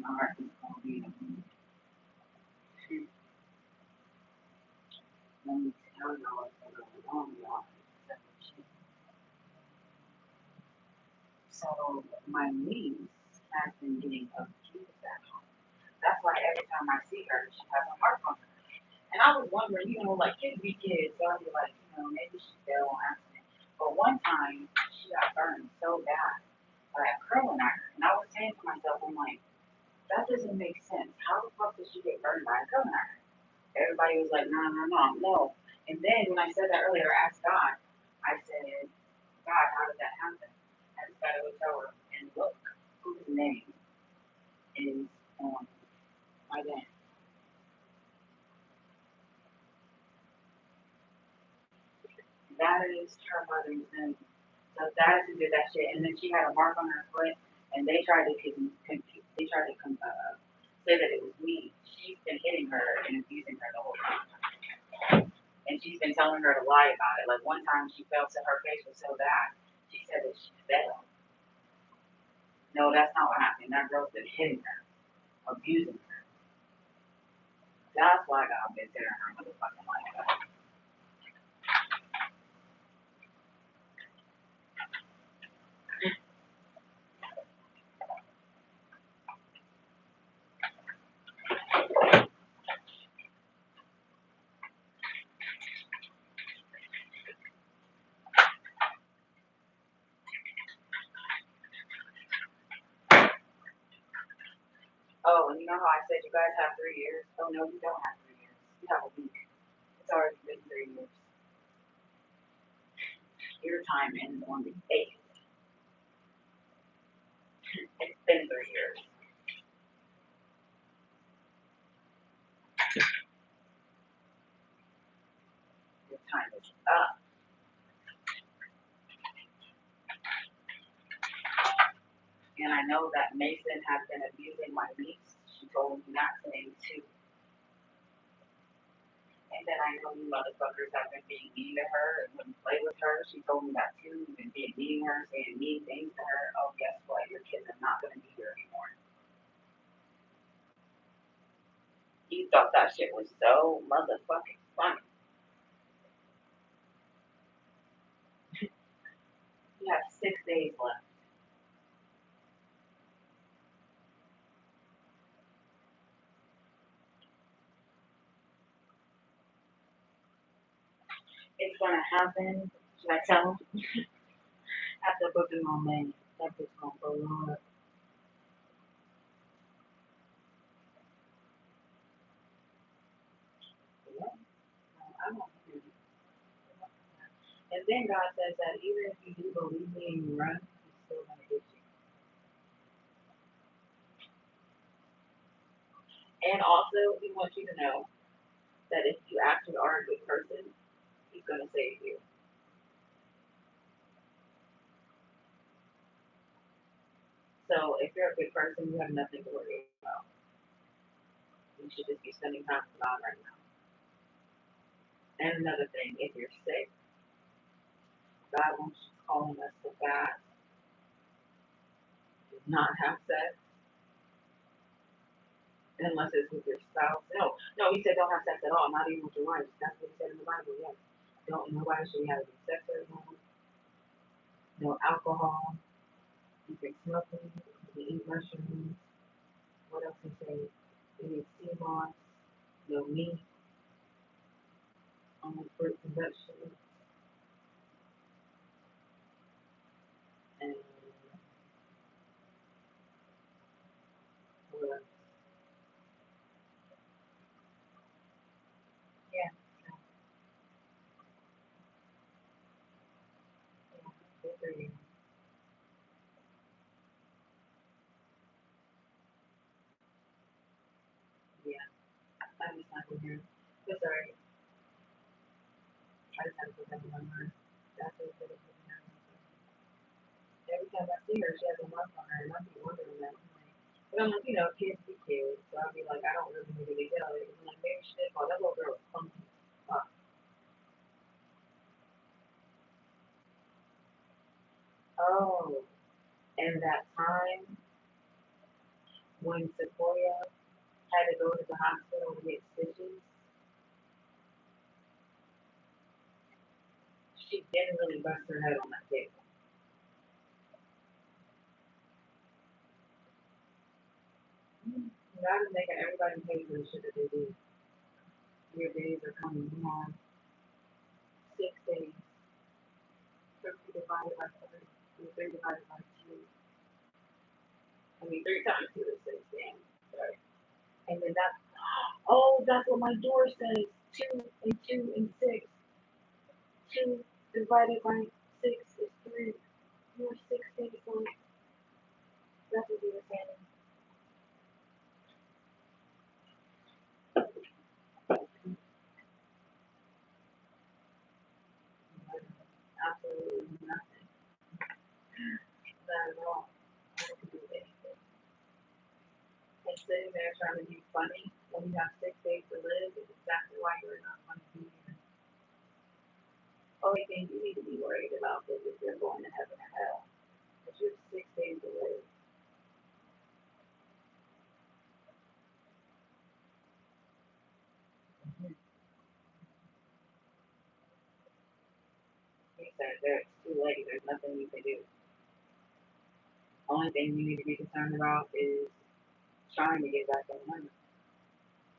Alright, it's gonna be, let me tell y'all what's going on, y'all. So my niece has been getting abused at home. That's why every time I see her, she has a mark on her. And I was wondering, like kids be kids, so I'd be like, maybe she fell on accident. But one time she got burned so bad by a curling iron. And I was saying to myself, I'm like, that doesn't make sense. How the fuck did she get burned by a curling iron? Everybody was like, no, no, no, no. And then when I said that earlier, I asked God, I said, God, how did that happen? I just got to go tell her. And look, whose name is on my dad. That is her mother's name. So that is who did that shit. And then she had a mark on her foot, and they tried to say that it was me. She's been hitting her and abusing her the whole time. And she's been telling her to lie about it. Like one time she fell to her face was so bad, she said that she fell. No, that's not what happened. That girl's been hitting her, abusing her. That's why God been telling her motherfucking like that. Oh, and you know how I said you guys have 3 years? Oh no, you don't have 3 years. You have a week. It's already been 3 years. Your time ends on the 8th. It's been 3 years. Your time is up. And I know that Mason has been abusing my niece. She told me that today too. And then I know you motherfuckers have been being mean to her and wouldn't play with her. She told me that too. You've been being mean to her, saying mean things to her. Oh, guess what? Your kids are not going to be here anymore. You thought that shit was so motherfucking funny. You have 6 days left. It's going to happen. Should I tell him? After booking on May. That bitch going to go on. Yeah. I don't know. And then God says that even if you do believe me and you run, He's still going to get you. And also, He wants you to know that if you actually are a good person, He's going to save you. So if you're a good person, you have nothing to worry about. You should just be spending time with God right now. And another thing, if you're sick, God wants you calling us to fast, not have sex, unless it's with your spouse. No, no, He said don't have sex at all, not even with your wife. That's what He said in the Bible. Yes, don't. Nobody should have sex at home. No alcohol. You can smoke weed. You can eat mushrooms. What else He say? You eat sea moss. No meat. Only fruits and vegetables. And what else? Yeah. Good for you. Yeah. I'm just not here. That's alright. I just have to put that in my mind. That's what it is. Every time I see her, she has a mark on her, and I be wondering that. But I'm like, kids be kids. So I'll be like, I don't really need to be tell it. I'm like, maybe she did. Oh, that little girl was funky. Fuck. Oh, and that time When Sequoia had to go to the hospital to get stitches, she didn't really bust her head on that table. God is making everybody pay for the shit that they do. Your days are coming. You have 6 days. 30 divided by 3. 3 divided by 2. I mean, 3 times 2 is 6. Damn. Sorry. And then that, oh, that's what my door says. 2 and 2 and 6. 2 divided by 6 is 3. You're 6 days old. That's what you were saying. Absolutely nothing. Not at all. I don't do anything. And sitting there trying to be funny when you have 6 days to live is exactly why you're not going to be here. Only thing you need to be worried about is if you're going to heaven or hell. Because you have 6 days to live. He said it's too late. There's nothing you can do. Only thing you need to be concerned about is trying to get back that money.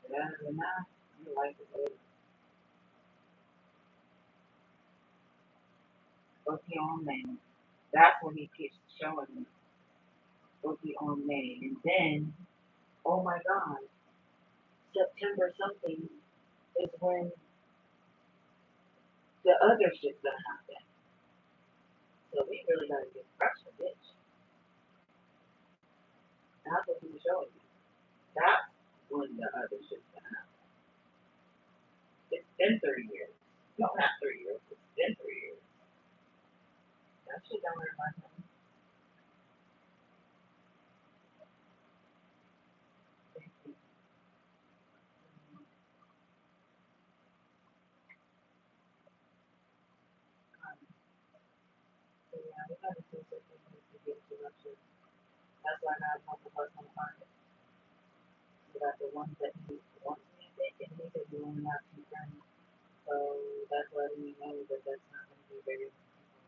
But other than that, your life is over. Loki on Maine. That's what he keeps showing me. Loki on Maine. And then, oh my God, September something is when the other shit's gonna happen. So we really gotta get pressure, bitch. That's what he was showing me. That's when the other shit's gonna happen. It's been 3 years. No, not 3 years. It's been 3 years. That shit don't hurt my money. Thank you. So yeah, we gotta do something to get to Russia. That's why I got multiple parts on the market. We got the ones that he wants me to take, and he said you only have 2 friends. So that's letting me know that that's not going to be very many people.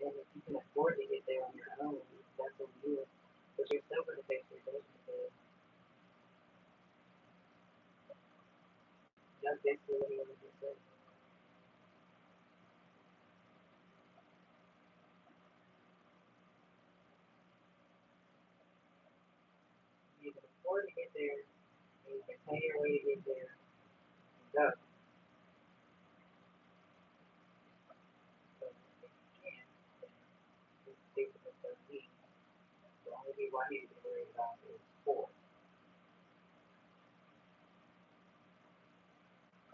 And if you can afford to get there on your own, that's on you. But you're still going to face your judgment day. That's basically what he was just saying. You can afford to get there, and you can pay your way to get there, and go. So if you can, then just stick with the 13. The only people I need to be worried about is 4.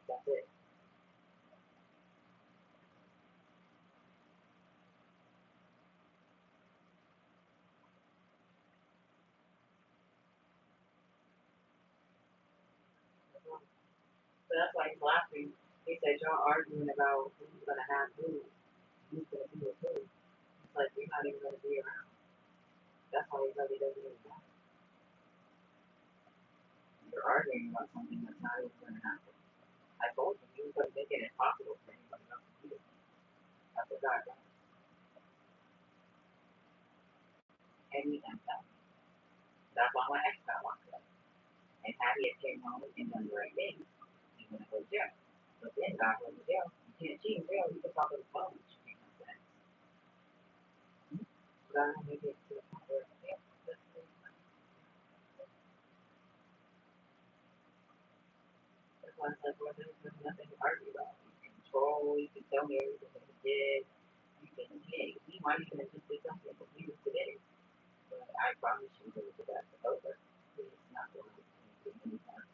That's it. That's all. So that's why he's laughing. He said, y'all arguing about who's going to have who, who's going to be with who. It's like, you're not even going to be around. That's why he really doesn't even matter. You're arguing about something that's not even going to happen. I told you, he was going to make it impossible for anybody else to do it. I forgot that. And he done that. That's why my ex got locked up. And had he came home and done the right thing, he wouldn't go to jail. But then God went to jail. You can't cheat in jail. You can talk on the phone. You can't have sex. God will make it to the point where, yeah, that's why it's like, well, there's nothing to argue about. You can control. You can tell me everything that he did. You can, hey, he might even have just did something for you today. But I promise you that the best is over. He's not going to do anything anymore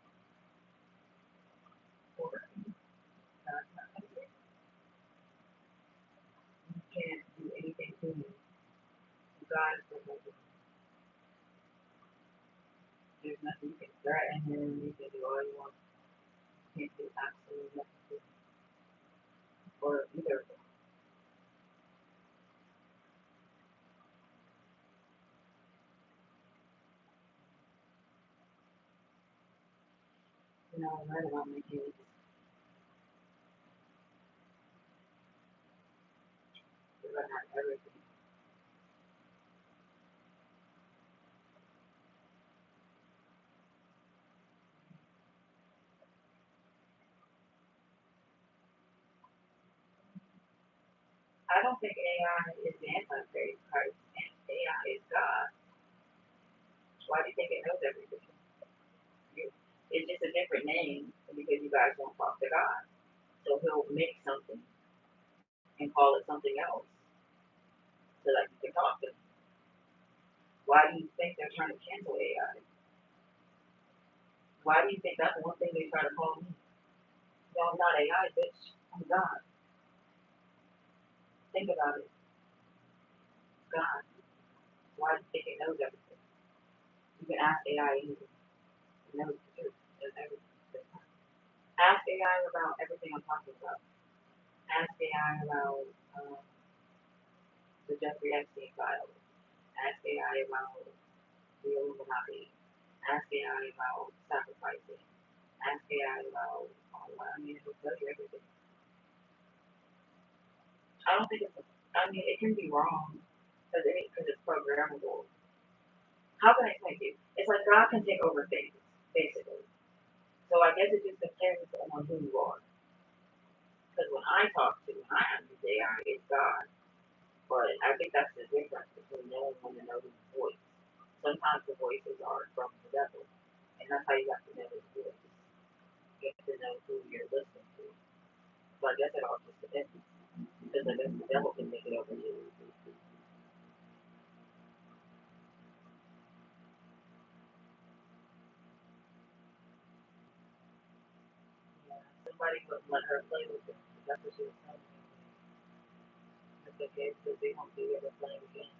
for me. God's not going to do it. You can't do anything to me. God is going to do it. There's nothing you can threaten him. You can do all you want. You can't do absolutely nothing to him. Or either of them. I learn about my kids because I have everything. I don't think AI is the Antichrist. AI is God. Why do you think it knows everything? It's just a different name because you guys don't talk to God. So he'll make something and call it something else so that you can talk to him. Why do you think they're trying to cancel AI? Why do you think that's one thing they try to call me? No, I'm not AI, bitch. I'm God. Think about it. God. Why do you think it knows everything? You can ask AI anything. It knows the truth. It knows everything. Ask AI about everything I'm talking about. Ask AI about the Jeffrey Epstein files. Ask AI about the Illuminati. Ask AI about sacrificing. Ask AI about, I mean, it'll tell you everything. I don't think it's, I mean, it can be wrong because it's programmable. How can I explain to you? It's like God can take over things, basically. So I guess it just depends on who you are. Because when I have the AI, it's God. But I think that's the difference between knowing when to know his voice. Sometimes the voices are from the devil, and that's how you have to know his voice. You have to know who you're listening to. So I guess it all just depends. Because I guess the devil can take it over you. Yeah, somebody wouldn't let her play with it. That's what she was telling me. It's okay because they won't be able to play again.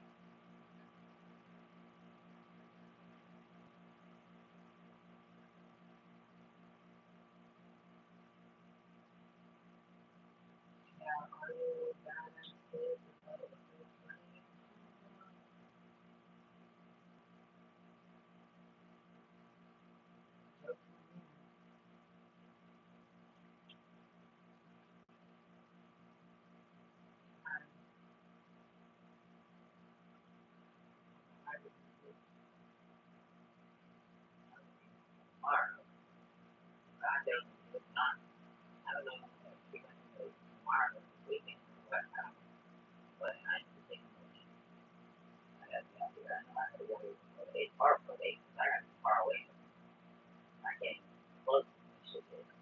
Now, are you balanced with the tomorrow? I don't know. It's not. I don't know if we're going to go tomorrow, this weekend, or what. But I just think I got to be out here. I know I have to go to a park for days. I got to be far away. I can't even close to this shit. The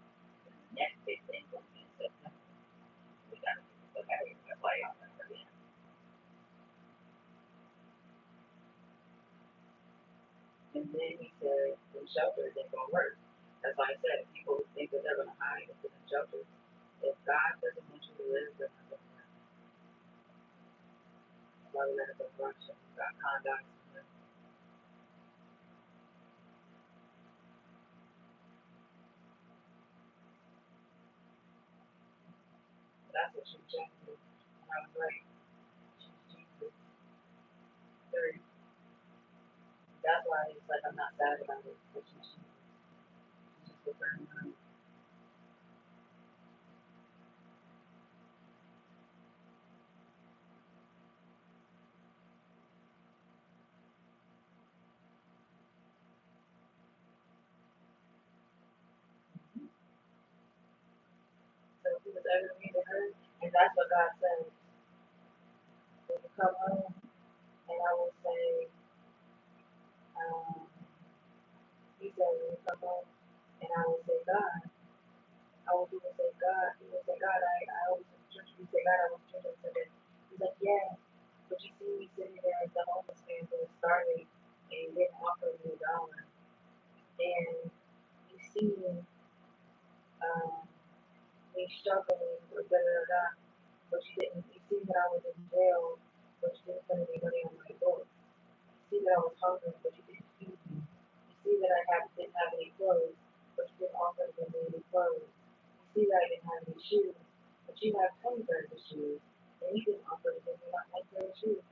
next big thing will be in September. We got to look at it. That's why y'all never get. And then he said the shelters ain't gonna work. That's why I said people think that they're gonna hide into the shelters. If God doesn't want you to live, they're not gonna live. That's why we gotta go brush and we got condoms. That's what she was saying to me. And I was like, she's Jesus. Very. That's why it's like I'm not sad about it. But she's Jesus. She's just a very nice. So if he was ever mean to her, and that's what God said. When you come home, and I will say, um, he said, when you come home, and I will say, God. I will even say, God, he would say, God, I always went to church. He say, God, I went to church. I said, he's like, yeah, but you see me sitting there as the homeless man who was starving and he didn't offer me $1. And you see me struggling or da da da, but you didn't, you see that I was in jail, but you didn't put any money on my books. You see that I was hungry, but you didn't feed me. You see that didn't have any clothes, but you didn't offer to give me any clothes. You see that I didn't have any shoes, but you have 20 pairs of shoes, and you didn't offer to give me not one pair of shoes.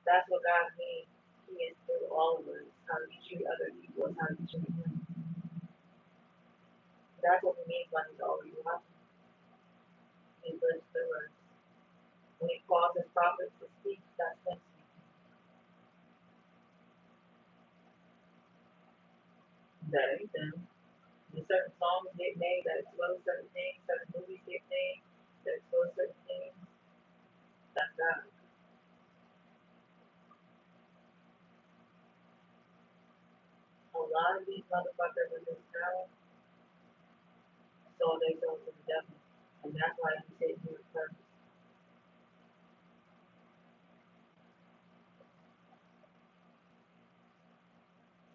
That's what God means. He is through all of us. How we treat other people is how we treat Him. That's what He means by He's always watching. He lives through us. When He calls His prophets to speak, that's Him speaking. That ain't them. When certain songs get made that expose certain things, certain movies get made that expose certain things, that's God. A lot of these motherfuckers in this town sold their souls to the devil. And that's why He's sitting here first.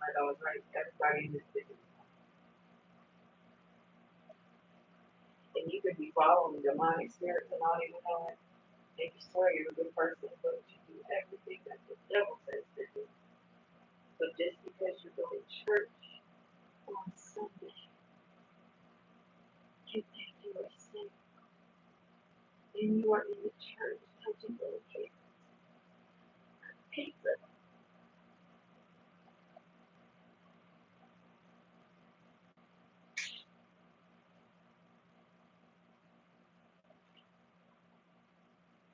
Like I was right, everybody in this city. And you could be following demonic spirits and not even know it. And you swear you're a good person, but you do everything that the devil says to do. But just because you go to church on Sunday, you think you are safe. And you are in the church touching little kids' pizza.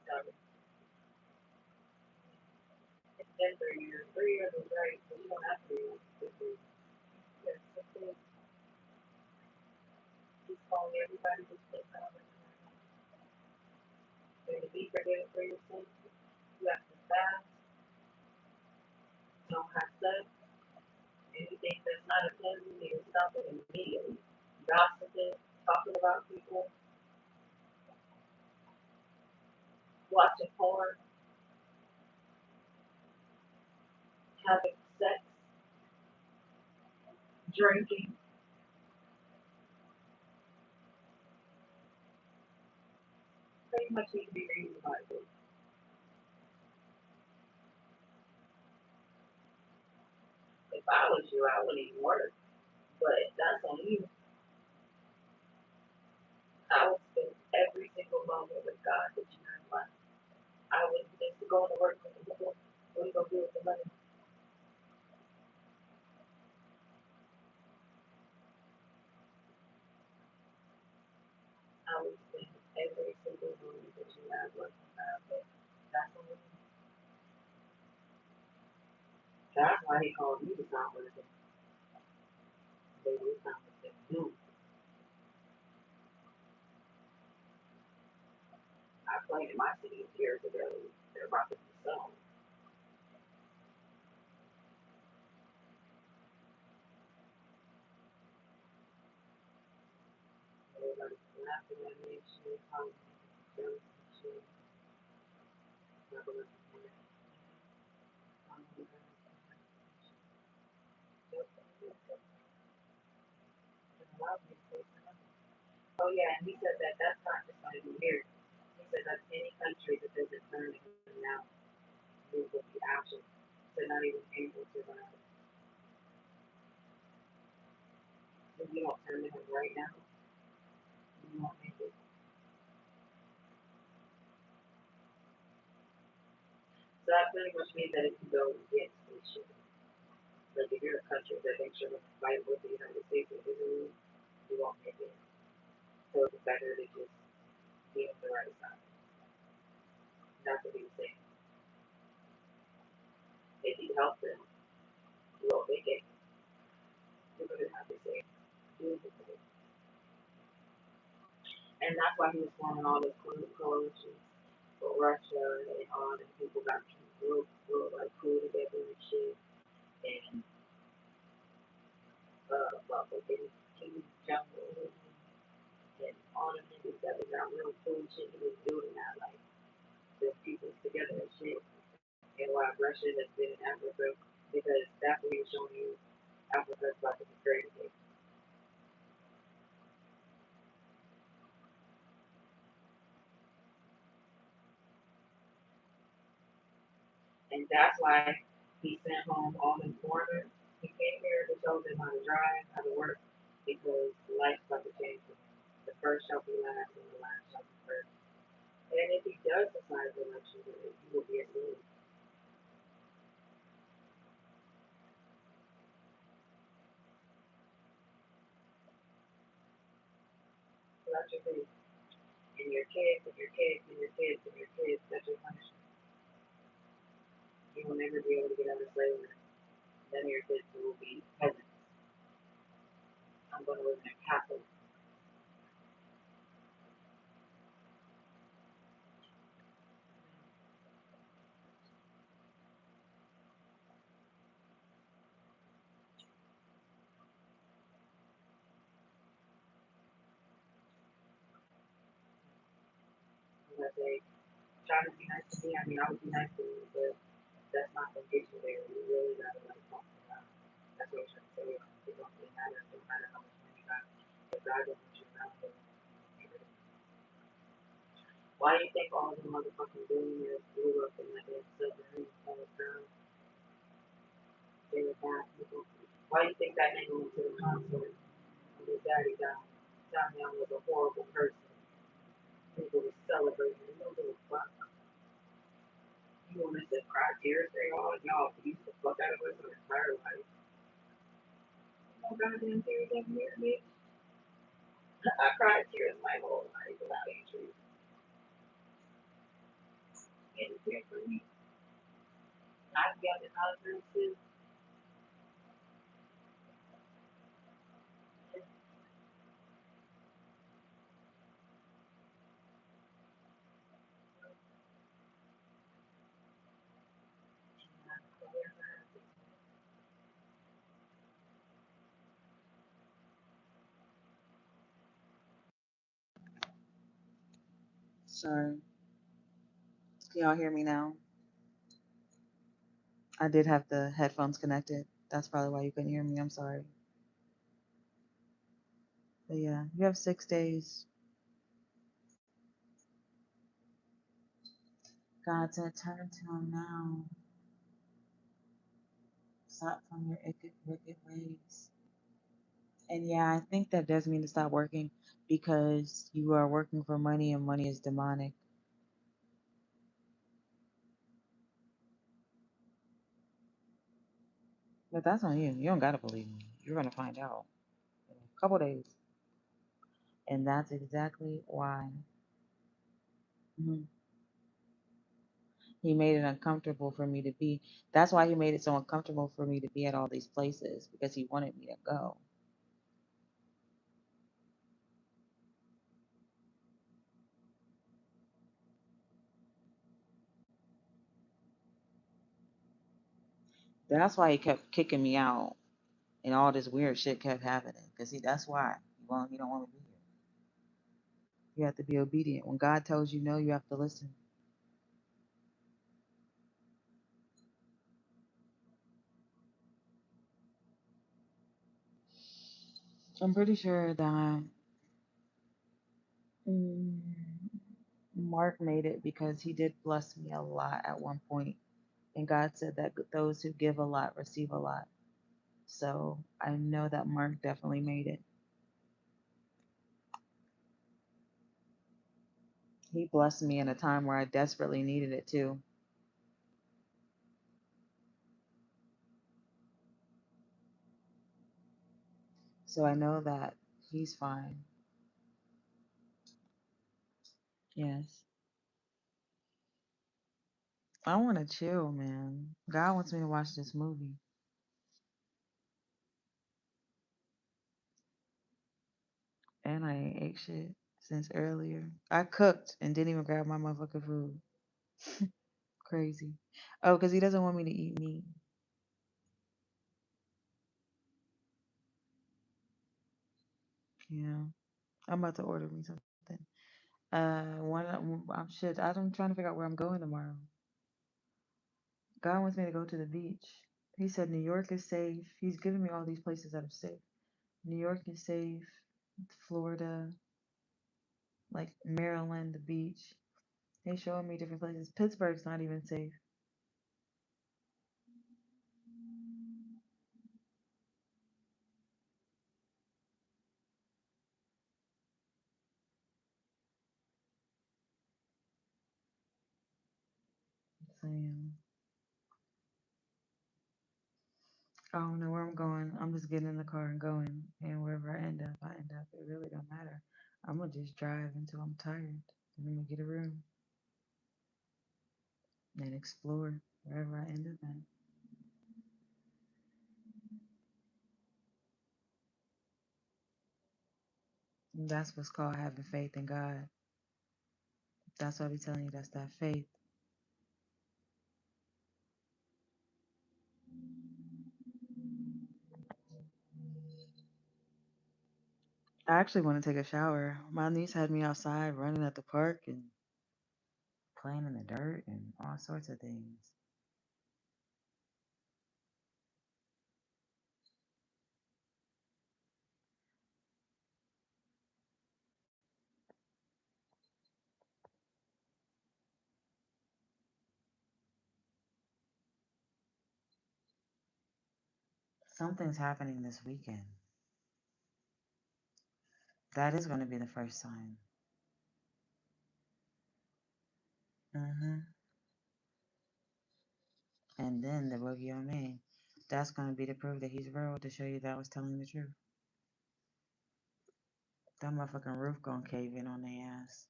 So it's been 3 years. 3 years is right, but you don't have 3 years. Yes, okay. He's calling everybody to stay calm. And to be forgiven for your sins, you have to fast, don't have sex. Anything that's not a sin, you need to stop it immediately. Gossiping, talking about people, watching porn, having sex, drinking. Pretty much need to be reading the Bible. If I was you, I wouldn't even work. But that's on you. I would spend every single moment with God that you have left. I would just go to work with the people. What are you gonna do with the money? I would spend every single moment that you have left with God. But that's on you. That's why He called me to stop working. Baby, it's not what they do. I planted my seeds years ago. They're about to be sown. Everybody's laughing at me. Shit, calling me jealous and shit. Not gonna let them hear it. I'm gonna let them hear it. Allow me to say something. Oh yeah, and he said that that's not just going to be here. He said that any country that doesn't turn to him now, there will be action. They're not even able to. If you don't turn to him right now, you won't make it. So that pretty much means that if you go against this shit, like if you're a country that thinks you're going to fight with the United States or Israel, you won't make it. So it's better to just be on the right side, not to be the same. If you help them, you won't make it. You're going to have to say, do the thing. And that's why he was forming all those coalitions for Russia and all the people got real like cool together and shit. And what was it? Kim Jong Un and all the niggas that was got real cool and shit. He was building that like the people together and shit. And why Russia has been in Africa because that's what he was showing you. Africa's about to be crazy. And that's why he sent home all them foreigners. He came here to show them how to drive, how to work, because life's about to change for him. The first shall be last, and the last shall be first. And if he does decide to let you do it, you will be a slave. out your face. And your kids and your kids and your kids and your kids, that's your punishment. You will never be able to get out of slavery. None of your kids will be peasants. I'm going to live in a castle. Unless they try to be nice to me, I mean, I would be nice to you, but that's not going to get you there. You really got to like talk to God. That's what I'm trying to tell you. It don't really matter. It don't matter how much money you got. If God doesn't want you around, then why do you think all the motherfucking billionaires blew up in that damn submarine on the ground? They were bad people. Why do you think that nigga went to the concert when his daddy died? John Young was a horrible person. People were celebrating. You know, they were fuck. You want us to cry tears for y'all? Y'all abuse the fuck out of us our entire life. No goddamn tears over here, bitch. I cried tears my whole life without any truth. And it's here for me. I've got the husband too. Sorry. Can y'all hear me now? I did have the headphones connected. That's probably why you couldn't hear me. I'm sorry. But yeah, you have 6 days. God said, turn to him now. Stop from your wicked ways. And yeah, I think that does mean to stop working because you are working for money and money is demonic. But that's on you. You don't got to believe me. You're going to find out in a couple days. And that's exactly why. Mhm. He made it uncomfortable for me to be. That's why he made it so uncomfortable for me to be at all these places because he wanted me to go. That's why he kept kicking me out and all this weird shit kept happening because that's why he don't want me to be here. You have to be obedient. When God tells you no, you have to listen. I'm pretty sure that mm, Mark made it because he did bless me a lot at one point, and God said that those who give a lot receive a lot. So I know that Mark definitely made it. He blessed me in a time where I desperately needed it too. So I know that he's fine. Yes. I want to chill, man. God wants me to watch this movie. And I ain't ate shit since earlier. I cooked and didn't even grab my motherfucking food. Crazy. Oh, because he doesn't want me to eat meat. Yeah. I'm about to order me something. I'm shit. I'm trying to figure out where I'm going tomorrow. God wants me to go to the beach. He said New York is safe. He's giving me all these places that are safe. New York is safe. Florida, like Maryland, the beach. He's showing me different places. Pittsburgh's not even safe. So yeah. I don't know where I'm going. I'm just getting in the car and going. And wherever I end up, I end up. It really don't matter. I'm gonna just drive until I'm tired. Then I'm gonna get a room and explore wherever I end up at. And that's what's called having faith in God. That's what I be telling you. That's that faith. I actually want to take a shower. My niece had me outside running at the park and playing in the dirt and all sorts of things. Something's happening this weekend. That is going to be the first sign. Hmm. And then the boogie on me. That's going to be the proof that he's real to show you that I was telling the truth. That motherfucking roof gonna cave in on their ass.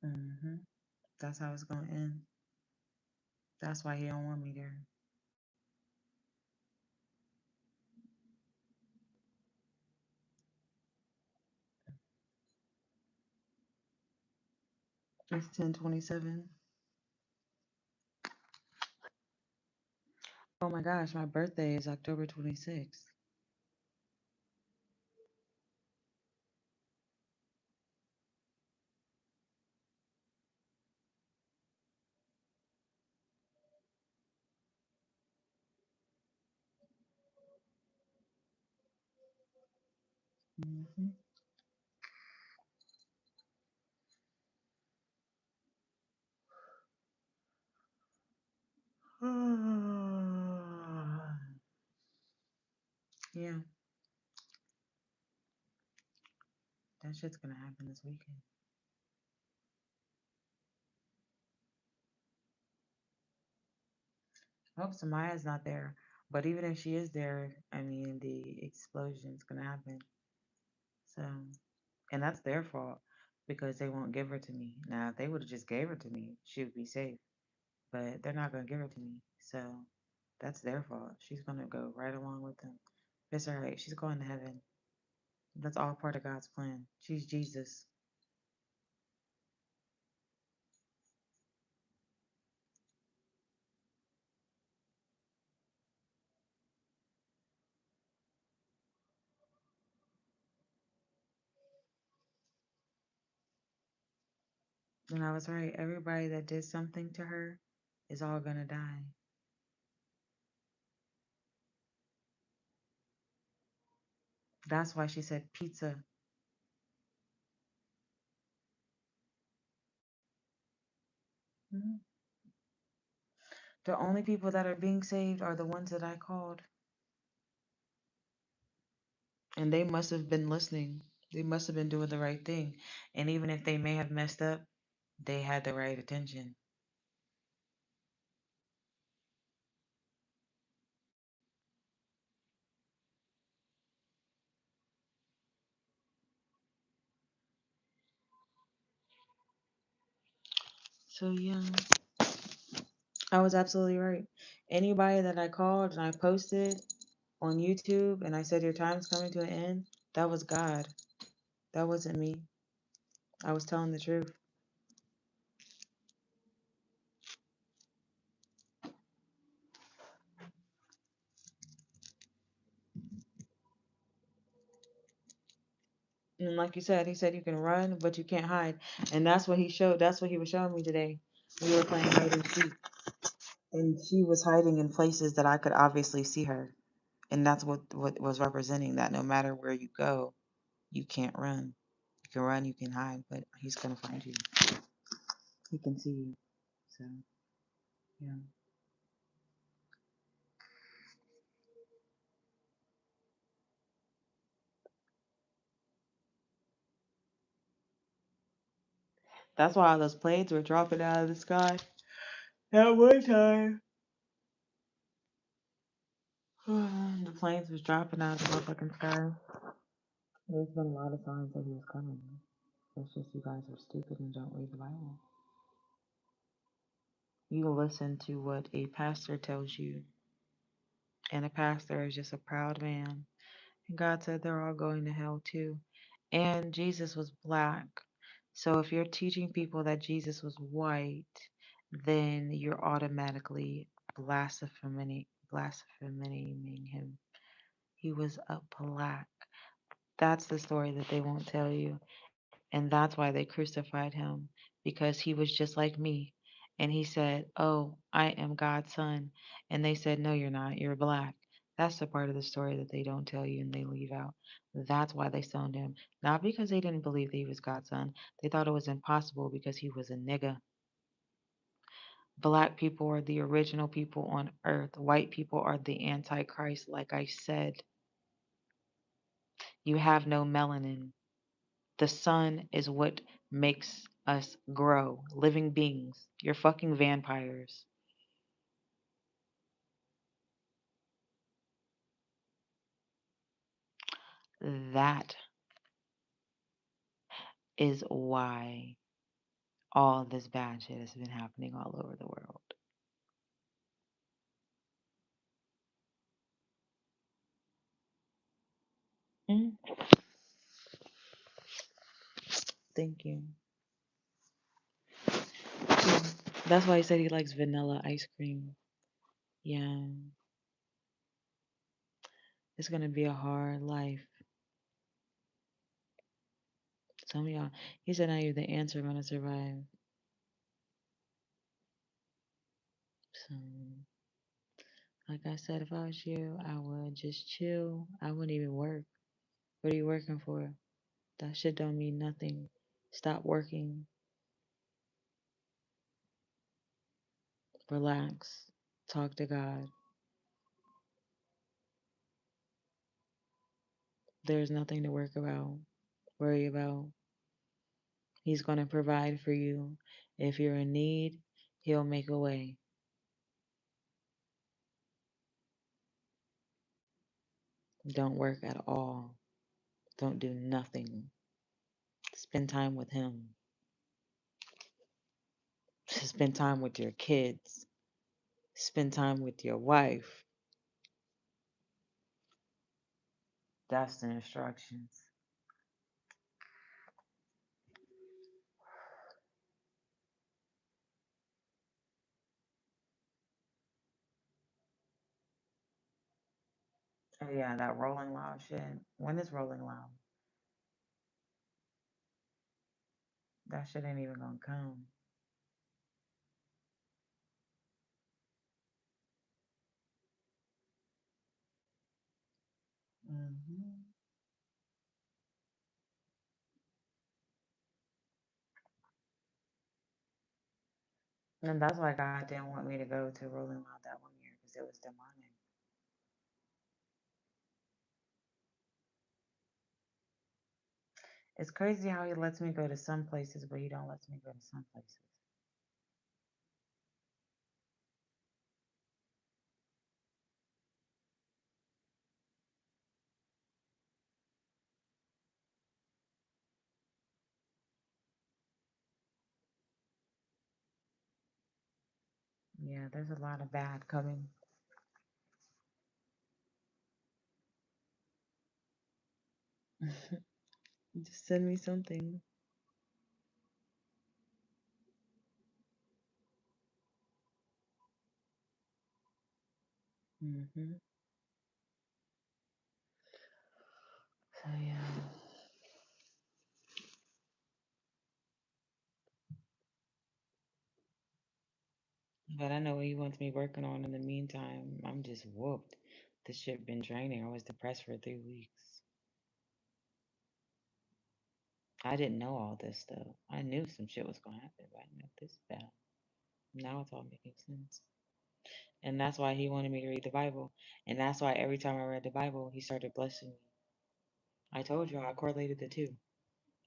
Hmm. That's how it's gonna end. That's why he don't want me there. It's 10/27. Oh my gosh, my birthday is October 26th. Hmm. Yeah, that shit's gonna happen this weekend. I hope Samaya's not there. But even if she is there, I mean, the explosion's gonna happen. So, and that's their fault because they won't give her to me. Now, if they would have just gave her to me, she would be safe. But they're not gonna give her to me. So, that's their fault. She's gonna go right along with them. It's alright. She's going to heaven. That's all part of God's plan. She's Jesus. And I was right. Everybody that did something to her is all gonna die. That's why she said pizza. Mhm. The only people that are being saved are the ones that I called. And they must have been listening. They must have been doing the right thing. And even if they may have messed up, they had the right attention. So, yeah, I was absolutely right. Anybody that I called and I posted on YouTube and I said your time's coming to an end, that was God. That wasn't me. I was telling the truth. And like you said, he said you can run, but you can't hide. And that's what he showed. That's what he was showing me today. We were playing hide and seek. And she was hiding in places that I could obviously see her. And that's what was representing that no matter where you go, you can't run. You can run, you can hide, but he's going to find you. He can see you. So, yeah. That's why all those planes were dropping out of the sky. At one time. The planes was dropping out of the motherfucking sky. There's been a lot of signs that he was coming. It's just you guys are stupid and don't read the Bible. You listen to what a pastor tells you, and a pastor is just a proud man. And God said they're all going to hell too. And Jesus was black. So if you're teaching people that Jesus was white, then you're automatically blaspheming him. He was a black. That's the story that they won't tell you. And that's why they crucified him, because he was just like me. And he said, "Oh, I am God's son." And they said, "No, you're not. You're black." That's the part of the story that they don't tell you and they leave out. That's why they stoned him. Not because they didn't believe that he was God's son. They thought it was impossible because he was a nigga. Black people are the original people on earth. White people are the antichrist, like I said. You have no melanin. The sun is what makes us grow. Living beings. You're fucking vampires. That is why all this bad shit has been happening all over the world. Mm, thank you. Yeah. That's why he said he likes vanilla ice cream. Yeah. It's gonna be a hard life. Some of y'all, he said now you're the ants are gonna survive. So, like I said, if I was you, I would just chill. I wouldn't even work. What are you working for? That shit don't mean nothing. Stop working. Relax. Talk to God. There's nothing to worry about. He's going to provide for you. If you're in need, He'll make a way. Don't work at all. Don't do nothing. Spend time with Him. Spend time with your kids. Spend time with your wife. That's the instructions. Oh, yeah, that Rolling Loud shit. When is Rolling Loud? That shit ain't even gonna come. Hmm. And that's why God didn't want me to go to Rolling Loud that one year because it was demonic. It's crazy how He lets me go to some places, but He don't let me go to some places. Yeah, there's a lot of bad coming. Just send me something. Hmm. So yeah, but I know what He wants me working on in the meantime. I'm just whooped. This shit been draining. I was depressed for 3 weeks. I didn't know all this stuff. I knew some shit was gonna happen, but I didn't know this bad. Now it's all making sense. And that's why He wanted me to read the Bible. And that's why every time I read the Bible, He started blessing me. I told you I correlated the two.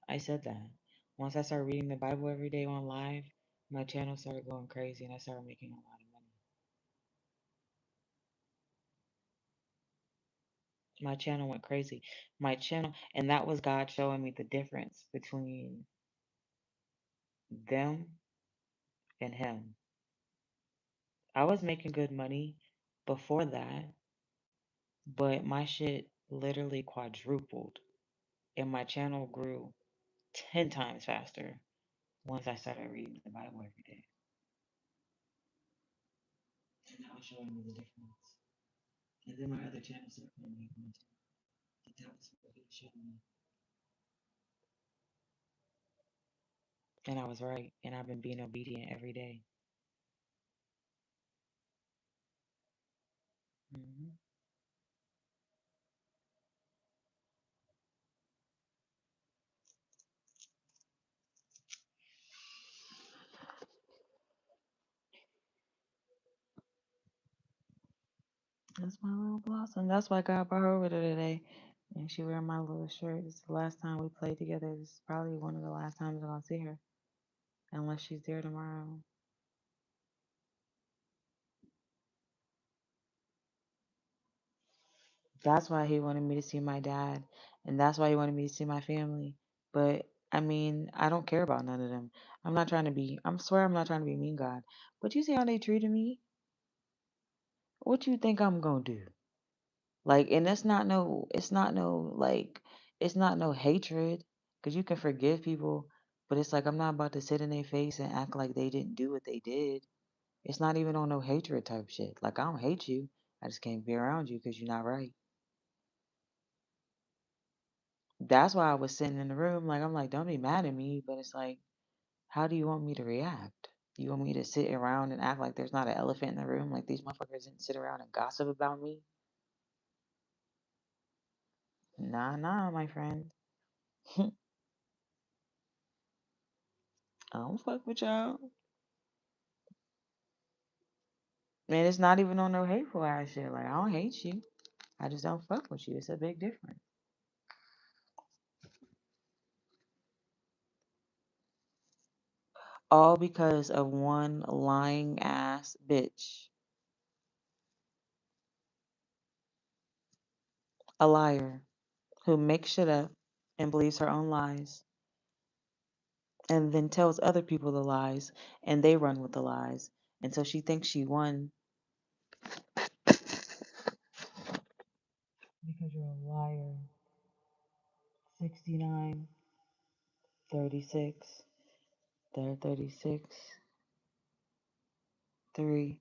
I said that. Once I started reading the Bible every day on live, my channel started going crazy and I started making a lot of money. My channel went crazy. My channel, and that was God showing me the difference between them and Him. I was making good money before that, but my shit literally quadrupled, and my channel grew 10 times faster once I started reading the Bible every day. And that was showing me the difference. And then my other channel started making money too. But that was what He was showing me. And I was right, and I've been being obedient every day. Hmm. That's my little blossom. That's why God brought her over there today. And she wearing my little shirt. It's the last time we played together. This is probably one of the last times I'm gonna see her. Unless she's there tomorrow. That's why he wanted me to see my dad. And that's why he wanted me to see my family. But I mean, I don't care about none of them. I'm not trying to be I'm swear I'm not trying to be mean God. But you see how they treated me? What you think I'm gonna do? Like, and it's not no hatred, because you can forgive people, but it's like I'm not about to sit in their face and act like they didn't do what they did. It's not even on no hatred type shit. Like, I don't hate you. I just can't be around you because you're not right. That's why I was sitting in the room. Like, I'm like, don't be mad at me, but it's like, how do you want me to react? You want me to sit around and act like there's not an elephant in the room? Like, these motherfuckers didn't sit around and gossip about me? Nah, nah, my friend. I don't fuck with y'all. And it's not even on no hateful ass shit. Like, I don't hate you. I just don't fuck with you. It's a big difference. All because of one lying ass bitch. A liar who makes shit up and believes her own lies and then tells other people the lies and they run with the lies. And so she thinks she won because you're a liar. 69, 36, 36, 3.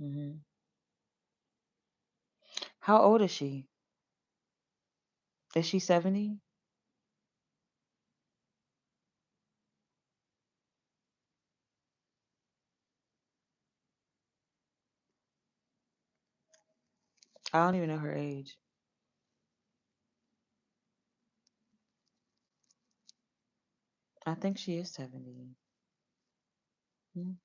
Hmm. How old is she? Is she 70? I don't even know her age. I think she is 70. Mm.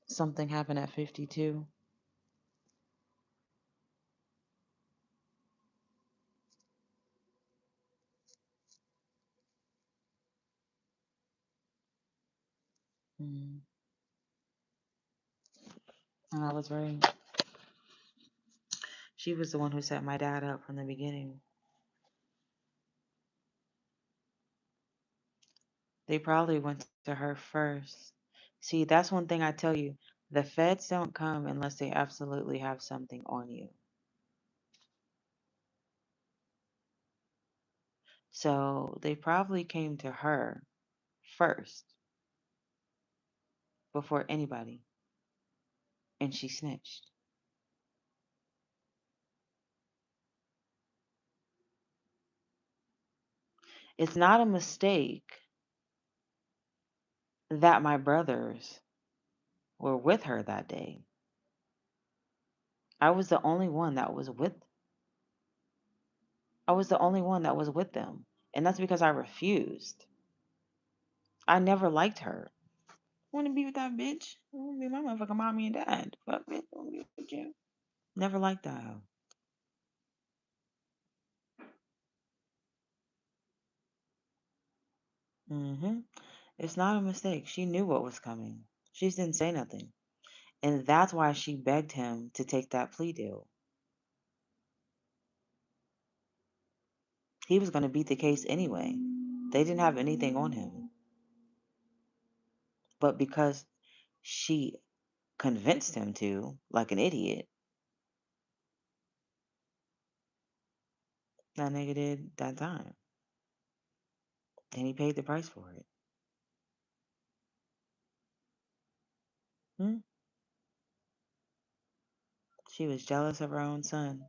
Something happened at 52. Mm. And I was right. She was the one who set my dad up from the beginning. They probably went to her first. See, that's one thing I tell you. The feds don't come unless they absolutely have something on you. So they probably came to her first before anybody. And she snitched. It's not a mistake that my brothers were with her that day. I was the only one that was with I was the only one that was with them. And that's because I refused. I never liked her. I want to be with that bitch. I want to be my motherfucking mommy and dad. Fuck bitch. I want to be with you. Never liked that hoe. Hmm. It's not a mistake. She knew what was coming. She just didn't say nothing. And that's why she begged him to take that plea deal. He was going to beat the case anyway. They didn't have anything on him. But because she convinced him to, like an idiot, that nigga did that time. And he paid the price for it. Hmm? She was jealous of her own son.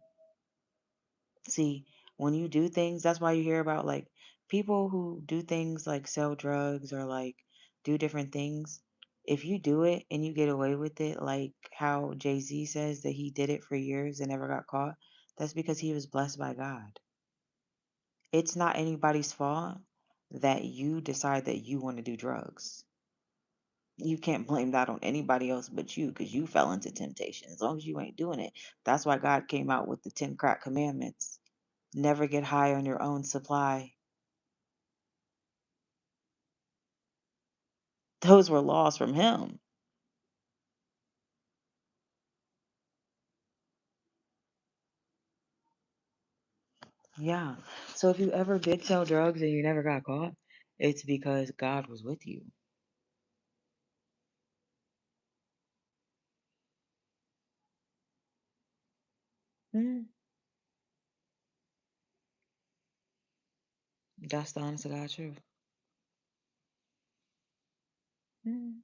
See, when you do things, that's why you hear about like people who do things like sell drugs or like do different things. If you do it and you get away with it, like how Jay-Z says that he did it for years and never got caught, that's because he was blessed by God. It's not anybody's fault that you decide that you want to do drugs. You can't blame that on anybody else but you because you fell into temptation. As long as you ain't doing it. That's why God came out with the 10 crack commandments. Never get high on your own supply. Those were laws from him. Yeah. So if you ever did sell drugs and you never got caught, it's because God was with you. Mm, that's the honest to God truth. Mm,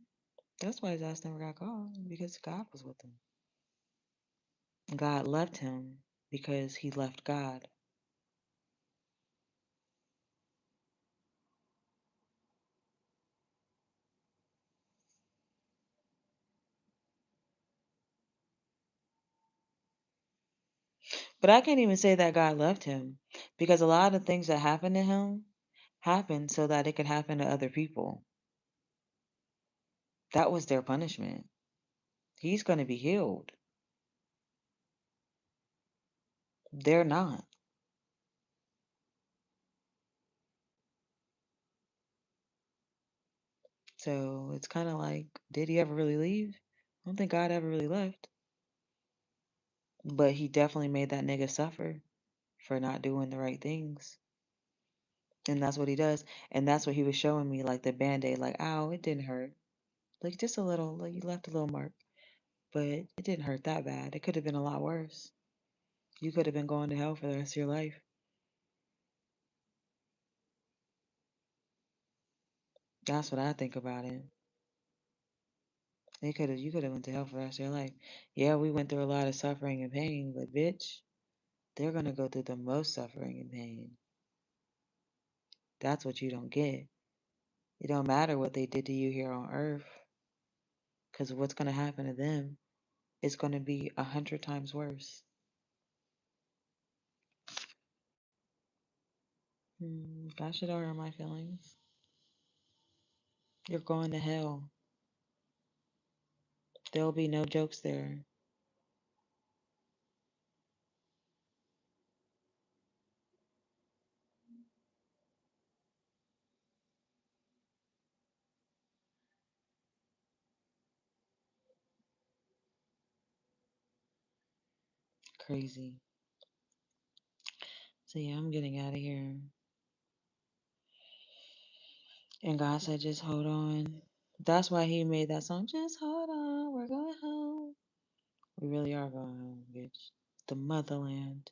that's why his ass never got caught because God was with him. God left him because he left God. But I can't even say that God left him because a lot of things that happened to him happened so that it could happen to other people. That was their punishment. He's going to be healed. They're not. So it's kind of like, did he ever really leave? I don't think God ever really left. But he definitely made that nigga suffer for not doing the right things. And that's what he does. And that's what he was showing me, like the band aid, like, ow, it didn't hurt. Like just a little, like you left a little mark. But it didn't hurt that bad. It could have been a lot worse. You could have been going to hell for the rest of your life. That's what I think about it. You could have went to hell for the rest of your life. Yeah, we went through a lot of suffering and pain, but bitch, they're gonna go through the most suffering and pain. That's what you don't get. It don't matter what they did to you here on earth, because what's gonna happen to them is gonna be 100 times worse. That should hurt my feelings. You're going to hell. There'll be no jokes there. Crazy. So yeah, I'm getting out of here. And God said, just hold on. That's why he made that song. Just hold on, we're going home. We really are going home, bitch. The motherland.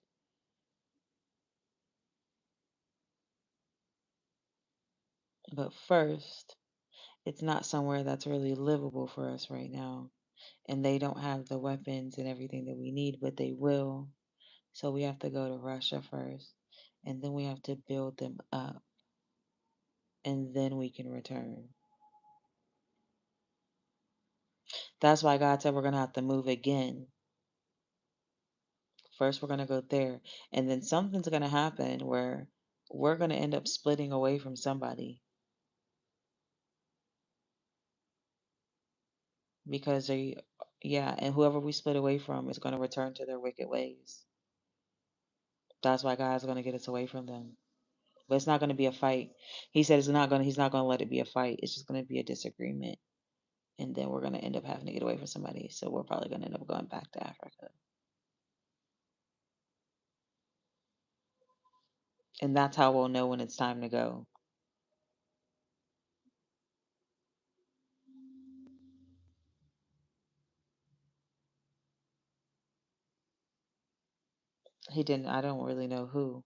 But first, it's not somewhere that's really livable for us right now. And they don't have the weapons and everything that we need, but they will. So we have to go to Russia first. And then we have to build them up. And then we can return. That's why God said we're going to have to move again. First, we're going to go there. And then something's going to happen where we're going to end up splitting away from somebody because they, yeah, and whoever we split away from is going to return to their wicked ways. That's why God's going to get us away from them. but it's not going to be a fight. He said he's not going to let it be a fight. It's just going to be a disagreement, and then we're going to end up having to get away from somebody. So we're probably going to end up going back to Africa, and that's how we'll know when it's time to go. He didn't. I don't really know who,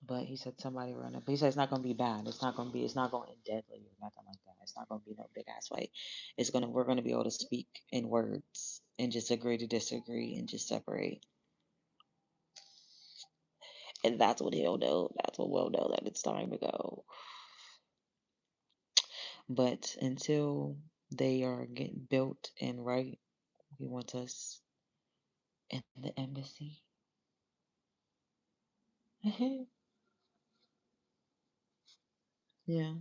but he said somebody run up. But he said it's not going to be bad. It's not going to be. It's not going to end deadly or nothing like that. It's not going to be no big ass fight. It's gonna. We're going to be able to speak in words and just agree to disagree and just separate. And that's what he'll know. That's what we'll know that it's time to go. But until they are getting built and right, he wants us in the embassy. Yeah,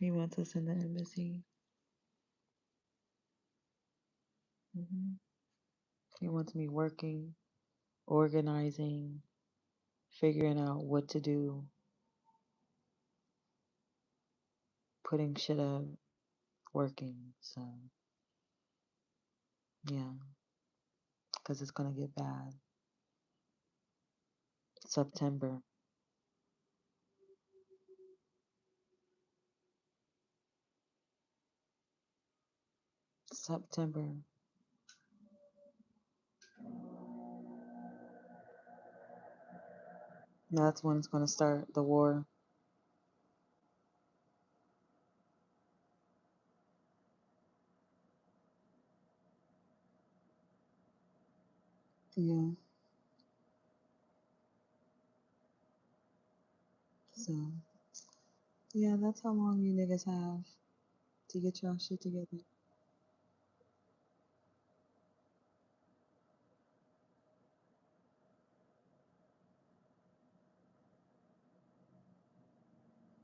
he wants us in the embassy. Hmm. He wants me working, organizing, figuring out what to do, putting shit up, working. So, yeah, because it's going to get bad. September. September. That's when it's going to start the war. Yeah. So, yeah, that's how long you niggas have to get y'all shit together.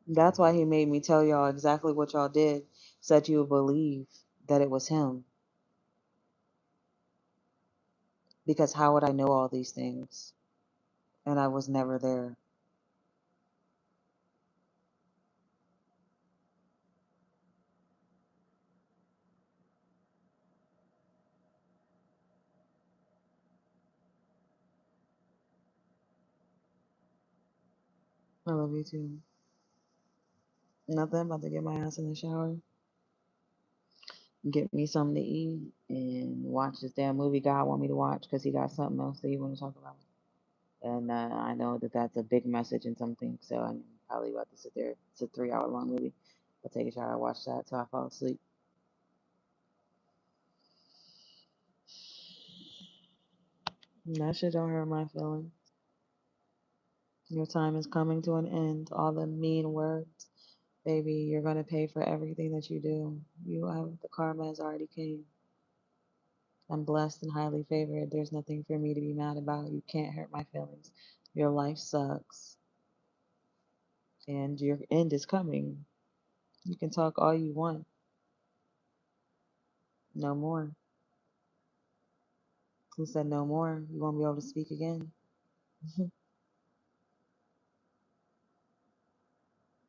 That's why he made me tell y'all exactly what y'all did, so that you would believe that it was him. Because how would I know all these things? And I was never there. I love you too. Nothing, about to get my ass in the shower, get me something to eat, and watch this damn movie God want me to watch because he got something else that he want to talk about. And I know that that's a big message and something, so I'm probably about to sit there. It's a 3 hour long movie. I'll take a shower, watch that till I fall asleep. That shit don't hurt my feelings. Your time is coming to an end. All the mean words, baby, you're gonna pay for everything that you do. You have the karma has already came. I'm blessed and highly favored. There's nothing for me to be mad about. You can't hurt my feelings. Your life sucks, and your end is coming. You can talk all you want. No more. Who said no more? You won't be able to speak again.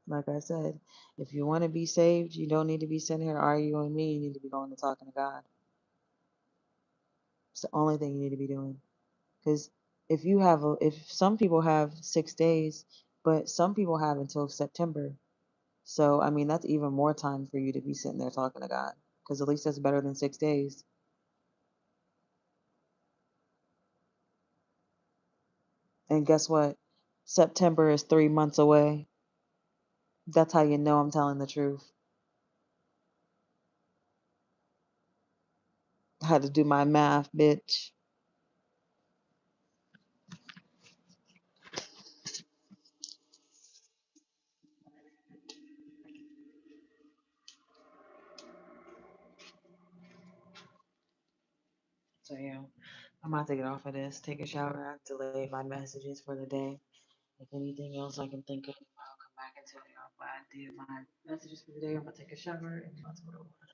Like I said, if you want to be saved, you don't need to be sitting here arguing with me. You need to be going and talking to God. It's the only thing you need to be doing. Because if some people have 6 days, but some people have until September. So, I mean, that's even more time for you to be sitting there talking to God. Because at least that's better than 6 days. And guess what? September is 3 months away. That's how you know I'm telling the truth. I had to do my math, bitch. So, yeah, I'm about to get off of this, take a shower, I delete my messages for the day. If anything else I can think of, I'll come back and tell y'all. But I did my messages for the day. I'm gonna take a shower and let's go to work.